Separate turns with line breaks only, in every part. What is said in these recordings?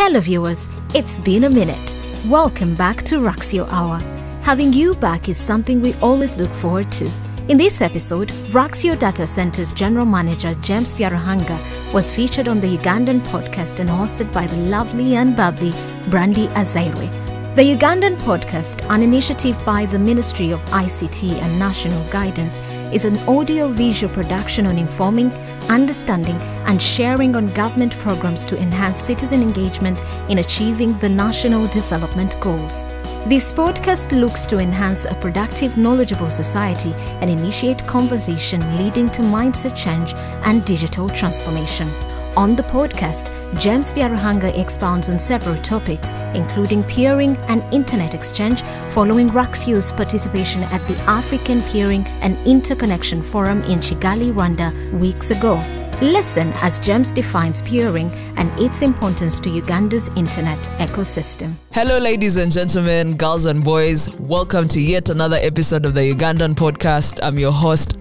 Hello viewers, it's been a minute. Welcome back to Raxio Hour. Having you back is something we always look forward to. In this episode, Raxio Data Center's General Manager James Byaruhanga was featured on the Ugandan Podcast and hosted by the lovely and bubbly Brandy Azeirwe. The Ugandan Podcast, an initiative by the Ministry of ICT and National Guidance, is an audio-visual production on informing, understanding and sharing on government programs to enhance citizen engagement in achieving the national development goals. This podcast looks to enhance a productive, knowledgeable society and initiate conversation leading to mindset change and digital transformation. On the podcast, James Byaruhanga expounds on several topics, including peering and internet exchange, following Raxio's participation at the African Peering and Interconnection Forum in Kigali, Rwanda, weeks ago. Listen as James defines peering and its importance to Uganda's internet ecosystem.
Hello, ladies and gentlemen, girls and boys. Welcome to yet another episode of the Ugandan Podcast. I'm your host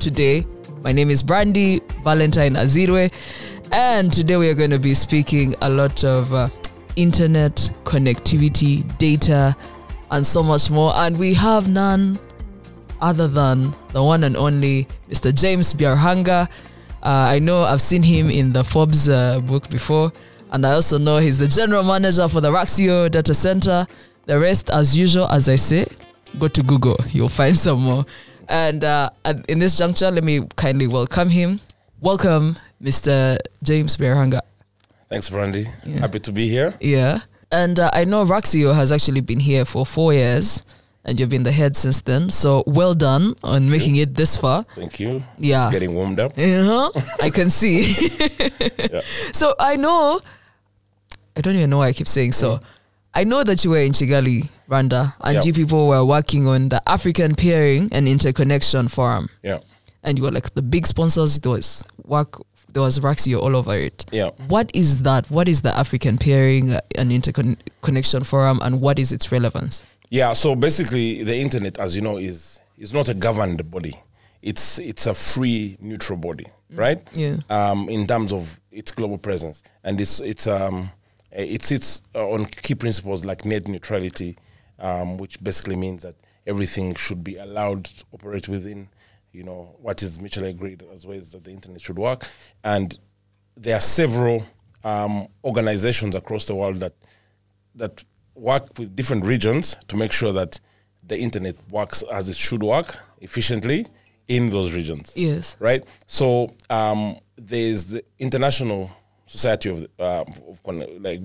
today. My name is Brandy Valentine Azeirwe. And today we are going to be speaking a lot of internet, connectivity, data, and so much more. And we have none other than the one and only Mr. James Byaruhanga. I know I've seen him in the Forbes book before. And I also know he's the general manager for the Raxio Data Center. The rest, as usual, as I say, go to Google. You'll find some more. And in this juncture, let me kindly welcome him. Welcome, Mr. James Byaruhanga.
Thanks, Brandy. Yeah. Happy to be here.
Yeah. And I know Raxio has actually been here for 4 years, and you've been the head since then. So well done on making it this far.
Thank you.
Yeah.
Just getting warmed up.
I can see.
Yeah.
So I don't even know why I keep saying so. I know that you were in Kigali, Rwanda, and you people were working on the African Peering and Interconnection Forum.
Yeah.
And you were like the big sponsors. There was Raxio all over it.
Yeah.
What is that? What is the African Peering and Interconnection Forum, and what is its relevance?
Yeah. So basically, the internet, as you know, is not a governed body. It's a free, neutral body, right?
Yeah.
In terms of its global presence, and it sits on key principles like net neutrality, which basically means that everything should be allowed to operate within what is mutually agreed as ways that the internet should work. And there are several organizations across the world that work with different regions to make sure that the internet works as it should work efficiently in those regions.
Yes.
Right? So there's the International Society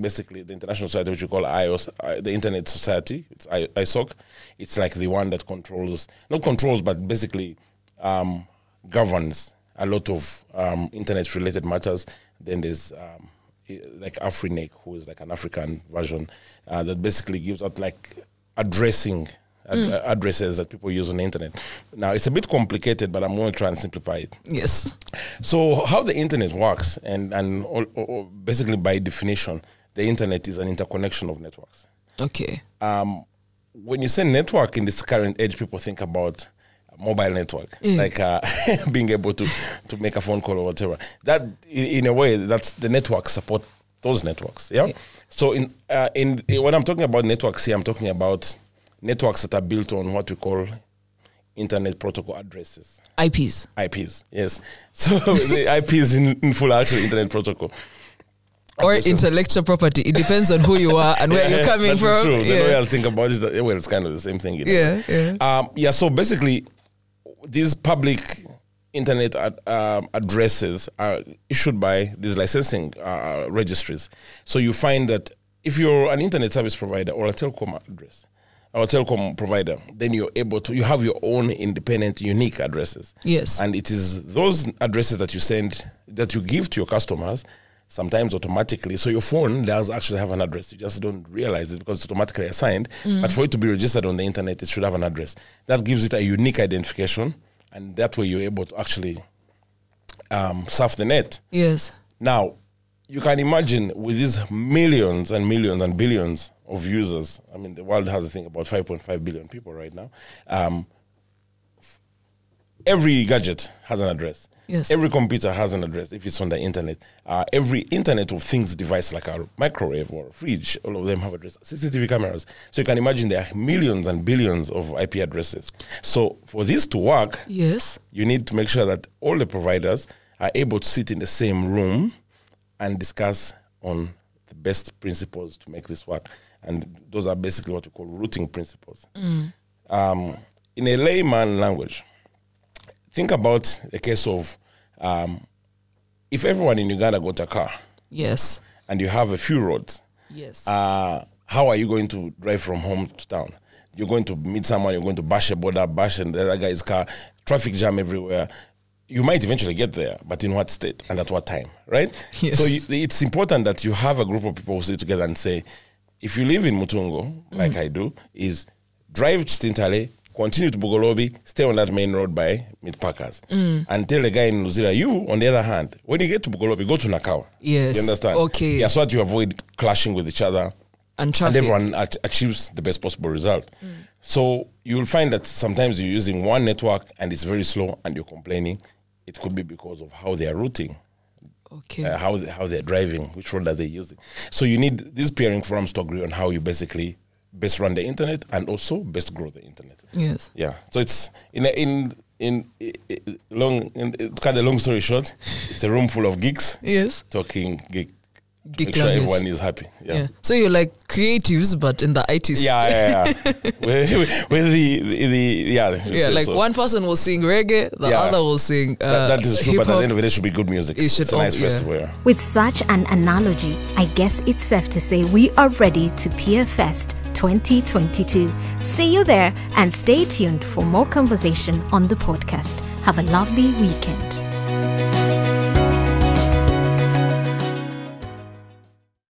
basically the International Society, which we call the Internet Society. It's ISOC. It's like the one that but basically governs a lot of internet-related matters. Then there's like AfriNIC, who is like an African version that basically gives out like addresses that people use on the internet. Now, it's a bit complicated, but I'm going to try and simplify it.
Yes.
So how the internet works, and basically by definition, the internet is an interconnection of networks.
Okay.
When you say network in this current age, people think about mobile network, like being able to make a phone call or whatever. That, in a way, that's the network support those networks. Yeah. So in when I'm talking about networks here, I'm talking about networks that are built on what we call internet protocol addresses.
IPs.
Yes. So the IP is in full actually internet protocol.
Or intellectual property. It depends on who you are and where you're coming from.
True. The way I think about it is that, it's kind of the same thing. So basically, these public internet addresses are issued by these licensing registries. So you find that if you're an internet service provider or a telecom address, or a telecom provider, then you have your own independent, unique addresses.
Yes.
And it is those addresses that you give to your customers, sometimes automatically. So your phone does actually have an address. You just don't realize it because it's automatically assigned. But for it to be registered on the internet, it should have an address. That gives it a unique identification, and that way you're able to actually surf the net.
Yes.
Now, you can imagine with these millions and millions and billions of users, I mean, the world has, I think, about 5.5 billion people right now. Every gadget has an address.
Yes.
Every computer has an address if it's on the internet. Every Internet of Things device like a microwave or a fridge, all of them have addresses. CCTV cameras. So you can imagine there are millions and billions of IP addresses. So for this to work,
Yes.
you need to make sure that all the providers are able to sit in the same room and discuss on the best principles to make this work. And those are basically what we call routing principles. In a layman language, think about the case of if everyone in Uganda got a car
Yes.
and you have a few roads,
Yes.
how are you going to drive from home to town? You're going to meet someone, you're going to bash a border, bash and the other guy's car, traffic jam everywhere. You might eventually get there, but in what state and at what time, right?
Yes.
So it's important that you have a group of people who sit together and say, if you live in Mutungo, like I do, is drive to Stintale, continue to Bugolobi, stay on that main road by Midpackers. And tell the guy in Luzira, you, on the other hand, when you get to Bugolobi, go to Nakawa.
Yes.
You understand?
Okay.
Yeah, so that you avoid clashing with each other.
And traffic.
And everyone achieves the best possible result. So you'll find that sometimes you're using one network and it's very slow and you're complaining. It could be because of how they are routing,
Okay.
how they're driving, which road are they using. So you need these peering forums to agree on how you basically best run the internet and also best grow the internet.
Yes.
Yeah. So it's to cut the long story short, it's a room full of geeks
Yes.
talking geek.
Geek
Make sure
language.
everyone is happy.
Yeah. So you're like creatives, but in the IT sector.
Yeah. with the
Yeah, like
so
one person will sing reggae, the
Yeah.
other will sing
that is true, but at the
hip-hop.
end of it, it should be good music.
It should
It's a nice
all- yeah.
festival. Yeah.
With such an analogy, I guess it's safe to say we are ready to Peer Fest 2022. See you there and stay tuned for more conversation on the podcast. Have a lovely weekend.